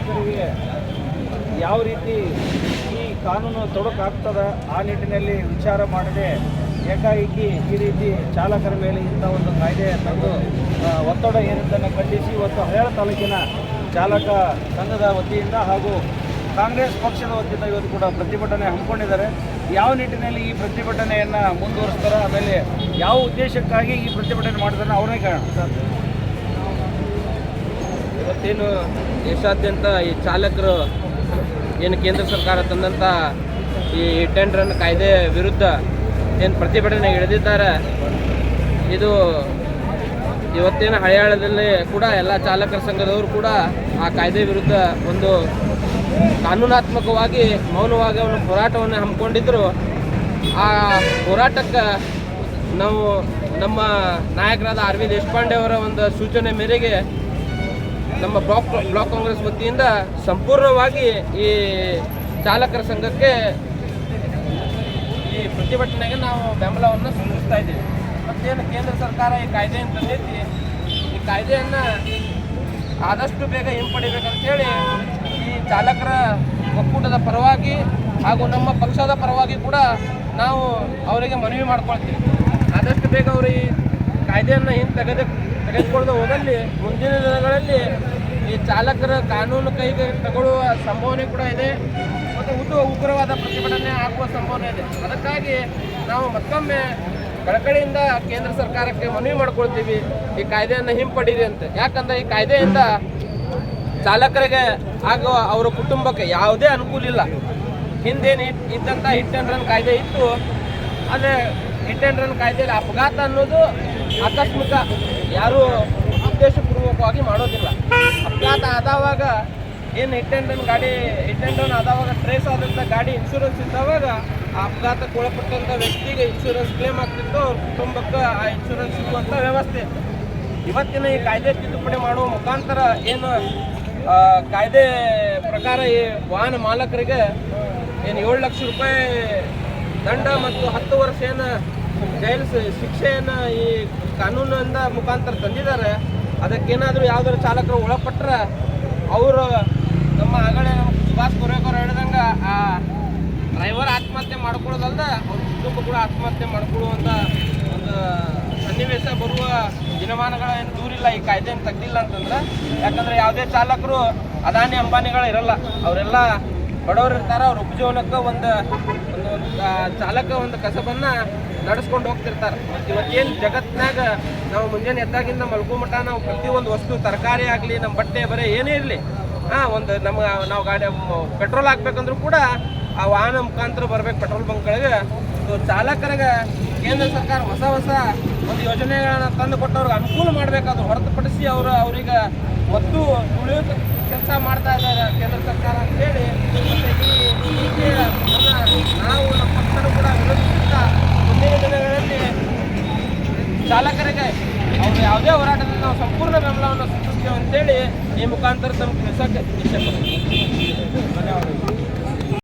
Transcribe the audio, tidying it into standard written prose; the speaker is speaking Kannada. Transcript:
ಚಾಲಕರಿಗೆ ಯಾವ ರೀತಿ ಈ ಕಾನೂನು ತೊಡಕಾಗ್ತದ ಆ ನಿಟ್ಟಿನಲ್ಲಿ ವಿಚಾರ ಮಾಡದೆ ಏಕಾಏಕಿ ಈ ರೀತಿ ಚಾಲಕರ ಮೇಲೆ ಇಂಥ ಒಂದು ಕಾಯ್ದೆ ತಂದು ಒತ್ತಡ ಏನಿದ್ದನ್ನು ಖಂಡಿಸಿ ಇವತ್ತು ಹಳ್ಯಾಳ ತಾಲೂಕಿನ ಚಾಲಕ ಸಂಘದ ವತಿಯಿಂದ ಹಾಗೂ ಕಾಂಗ್ರೆಸ್ ಪಕ್ಷದ ವತಿಯಿಂದ ಇವತ್ತು ಕೂಡ ಪ್ರತಿಭಟನೆ ಹಮ್ಮಿಕೊಂಡಿದ್ದಾರೆ. ಯಾವ ನಿಟ್ಟಿನಲ್ಲಿ ಈ ಪ್ರತಿಭಟನೆಯನ್ನು ಮುಂದುವರಿಸ್ತಾರೆ, ಆಮೇಲೆ ಯಾವ ಉದ್ದೇಶಕ್ಕಾಗಿ ಈ ಪ್ರತಿಭಟನೆ ಮಾಡಿದ್ರೆ ಅವ್ರನ್ನೇ ಕಾರಣ. ಇವತ್ತೇನು ದೇಶಾದ್ಯಂತ ಈ ಚಾಲಕರು ಏನು ಕೇಂದ್ರ ಸರ್ಕಾರ ತಂದಂಥ ಈ ಹಿಟ್ ಆ್ಯಂಡ್ ರನ್ ಕಾಯ್ದೆ ವಿರುದ್ಧ ಏನು ಪ್ರತಿಭಟನೆ ಇಳಿದಿದ್ದಾರೆ, ಇದು ಇವತ್ತೇನು ಹಳ್ಯಾಳದಲ್ಲಿ ಕೂಡ ಎಲ್ಲ ಚಾಲಕರ ಸಂಘದವರು ಕೂಡ ಆ ಕಾಯ್ದೆ ವಿರುದ್ಧ ಒಂದು ಕಾನೂನಾತ್ಮಕವಾಗಿ ಮೌನವಾಗಿ ಒಂದು ಹೋರಾಟವನ್ನು ಹಮ್ಮಿಕೊಂಡಿದ್ದರು. ಆ ಹೋರಾಟಕ್ಕೆ ನಾವು ನಮ್ಮ ನಾಯಕರಾದ ಆರ್ ವಿ ದೇಶಪಾಂಡೆ ಅವರ ಒಂದು ಸೂಚನೆ ಮೇರೆಗೆ ನಮ್ಮ ಬ್ಲಾಕ್ ಕಾಂಗ್ರೆಸ್ ವತಿಯಿಂದ ಸಂಪೂರ್ಣವಾಗಿ ಈ ಚಾಲಕರ ಸಂಘಕ್ಕೆ ಈ ಪ್ರತಿಭಟನೆಗೆ ನಾವು ಬೆಂಬಲವನ್ನು ಸೂಚಿಸ್ತಾ ಇದ್ದೀವಿ. ಮತ್ತೇನು ಕೇಂದ್ರ ಸರ್ಕಾರ ಈ ಕಾಯ್ದೆಯನ್ನು ತಂದೈತಿ, ಈ ಕಾಯ್ದೆಯನ್ನು ಆದಷ್ಟು ಬೇಗ ಹಿಂಪಡಿಬೇಕಂತ ಹೇಳಿ ಈ ಚಾಲಕರ ಒಕ್ಕೂಟದ ಪರವಾಗಿ ಹಾಗೂ ನಮ್ಮ ಪಕ್ಷದ ಪರವಾಗಿ ಕೂಡ ನಾವು ಅವರಿಗೆ ಮನವಿ ಮಾಡ್ಕೊಳ್ತೀವಿ. ಆದಷ್ಟು ಬೇಗ ಅವರು ಈ ಕಾಯ್ದೆಯನ್ನು ತೆಗೆದುಕೊಳ್ಳದೆ ಹೋದಲ್ಲಿ ಮುಂದಿನ ದಿನಗಳಲ್ಲಿ ಈ ಚಾಲಕರ ಕಾನೂನು ಕೈಗೆ ತಗೊಳ್ಳುವ ಸಂಭಾವನೆ ಕೂಡ ಇದೆ ಮತ್ತು ಉಗ್ರವಾದ ಪ್ರತಿಭಟನೆ ಆಗುವ ಸಂಭಾವನೆ ಇದೆ. ಅದಕ್ಕಾಗಿ ನಾವು ಮತ್ತೊಮ್ಮೆ ಕಳಕಳಿಯಿಂದ ಕೇಂದ್ರ ಸರ್ಕಾರಕ್ಕೆ ಮನವಿ ಮಾಡ್ಕೊಳ್ತೀವಿ, ಈ ಕಾಯ್ದೆಯನ್ನು ಹಿಂಪಡೀರಿ ಅಂತ. ಯಾಕಂದರೆ ಈ ಕಾಯ್ದೆಯಿಂದ ಚಾಲಕರಿಗೆ ಹಾಗೂ ಅವರ ಕುಟುಂಬಕ್ಕೆ ಯಾವುದೇ ಅನುಕೂಲ ಇಲ್ಲ. ಹಿಂದೇನು ಇದ್ದಂಥ ಹಿಟ್ ಆ್ಯಂಡ್ ರನ್ ಕಾಯ್ದೆ ಇತ್ತು, ಆದರೆ ಹಿಟ್ ಆ್ಯಂಡ್ ರನ್ ಕಾಯ್ದೆಯಲ್ಲಿ ಅಪಘಾತ ಅನ್ನೋದು ಆಕಸ್ಮಿಕ, ಯಾರೂ ಉದ್ದೇಶಪೂರ್ವಕವಾಗಿ ಮಾಡೋದಿಲ್ಲ. ಅಪಘಾತ ಆದವಾಗ ಏನು ಹಿಟ್ ಆ್ಯಂಡ್ ರನ್ ಆದವಾಗ ಟ್ರೇಸ್ ಆದಂಥ ಗಾಡಿ ಇನ್ಶೂರೆನ್ಸ್ ಇದ್ದವಾಗ ಆ ಅಪಘಾತಕ್ಕೆ ಒಳಪಟ್ಟಂಥ ವ್ಯಕ್ತಿಗೆ ಇನ್ಶೂರೆನ್ಸ್ ಕ್ಲೇಮ್ ಆಗ್ತಿತ್ತು, ಅವ್ರ ಕುಟುಂಬಕ್ಕೆ ಆ ಇನ್ಶೂರೆನ್ಸ್ ಸಿಗುವಂಥ ವ್ಯವಸ್ಥೆ. ಇವತ್ತಿನ ಈ ಕಾಯ್ದೆ ತಿದ್ದುಪಡಿ ಮಾಡುವ ಮುಖಾಂತರ ಏನು ಕಾಯ್ದೆ ಪ್ರಕಾರ ಈ ವಾಹನ ಮಾಲಕರಿಗೆ ಏನು 7 ಲಕ್ಷ ರೂಪಾಯಿ ದಂಡ ಮತ್ತು 10 ವರ್ಷ ಏನು ಜೈಲು ಶಿಕ್ಷೆಯನ್ನು ಈ ಕಾನೂನಿಂದ ಮುಖಾಂತರ ತಂದಿದ್ದಾರೆ. ಅದಕ್ಕೇನಾದರೂ ಯಾವ್ದಾದ್ರು ಚಾಲಕರು ಒಳಪಟ್ಟರೆ ಅವರು ನಮ್ಮ ಆಗಲೇ ನಮ್ಮ ಸುಭಾಷ್ ಕೊರೇಕರ್ ಹೇಳಿದಂಗೆ ಆ ಡ್ರೈವರ್ ಆತ್ಮಹತ್ಯೆ ಮಾಡ್ಕೊಳ್ಳೋದಲ್ದ ಅವ್ರ ಕುಟುಂಬ ಕೂಡ ಆತ್ಮಹತ್ಯೆ ಮಾಡ್ಕೊಳ್ಳುವಂಥ ಒಂದು ಸನ್ನಿವೇಶ ಬರುವ ದಿನಮಾನಗಳ ಏನು ದೂರಿಲ್ಲ ಈ ಕಾಯ್ದೆಯನ್ನು ತೆಗ್ದಿಲ್ಲ ಅಂತಂದ್ರೆ. ಯಾಕಂದರೆ ಯಾವುದೇ ಚಾಲಕರು ಅದಾನಿ ಅಂಬಾನಿಗಳು ಇರಲ್ಲ, ಅವರೆಲ್ಲ ಬಡವರು ಇರ್ತಾರೆ. ಅವ್ರ ಉಪಜೀವನಕ್ಕೆ ಒಂದು ಚಾಲಕ ಒಂದು ಕಸಬನ್ನು ನಡೆಸ್ಕೊಂಡು ಹೋಗ್ತಿರ್ತಾರೆ. ಮತ್ತು ಇವತ್ತೇನು ಜಗತ್ತಿನಾಗ ನಾವು ಮುಂಜಾನೆ ಎದ್ದಾಗಿಂದ ಮಲ್ಕೊಂಬಿಟ್ಟ ನಾವು ಪ್ರತಿಯೊಂದು ವಸ್ತು ತರಕಾರಿ ಆಗಲಿ ನಮ್ಮ ಬಟ್ಟೆ ಬರೀ ಏನೇ ಇರಲಿ ಒಂದು ನಾವು ಗಾಡಿ ಪೆಟ್ರೋಲ್ ಹಾಕ್ಬೇಕಂದ್ರೂ ಕೂಡ ಆ ವಾಹನ ಮುಖಾಂತರ ಬರ್ಬೇಕು ಪೆಟ್ರೋಲ್ ಬಂಕ್ಗಳಿಗೆ. ಚಾಲಕರಿಗೆ ಕೇಂದ್ರ ಸರ್ಕಾರ ಹೊಸ ಒಂದು ಯೋಜನೆಗಳನ್ನು ತಂದು ಕೊಟ್ಟವ್ರಿಗೆ ಅನುಕೂಲ ಮಾಡಬೇಕಾದ್ರು ಹೊರತುಪಡಿಸಿ ಅವರಿಗೆ ಒತ್ತು ತುಳಿಯೋ ಕೆಲಸ ಮಾಡ್ತಾ ಇದ್ದಾರೆ ಕೇಂದ್ರ ಸರ್ಕಾರ ಅಂತೇಳಿ. ನಾವು ನಮ್ಮ ಪಕ್ಷರು ಕೂಡ ವಿರೋಧಿಸುತ್ತಾ ಮುಂದಿನ ದಿನಗಳಲ್ಲಿ ಚಾಲಕರಿಗೆ ಅವರು ಯಾವುದೇ ಹೋರಾಟದಲ್ಲಿ ನಾವು ಸಂಪೂರ್ಣ ಬೆಂಬಲವನ್ನು ಸೂಚಿಸ್ತೇವೆ ಅಂತೇಳಿ ಈ ಮುಖಾಂತರ ತಮ್ಮ ತಿಳಿಸೋಕ್ಕೆ ಇಷ್ಟಪಡ್ತೀವಿ. ಧನ್ಯವಾದಗಳು.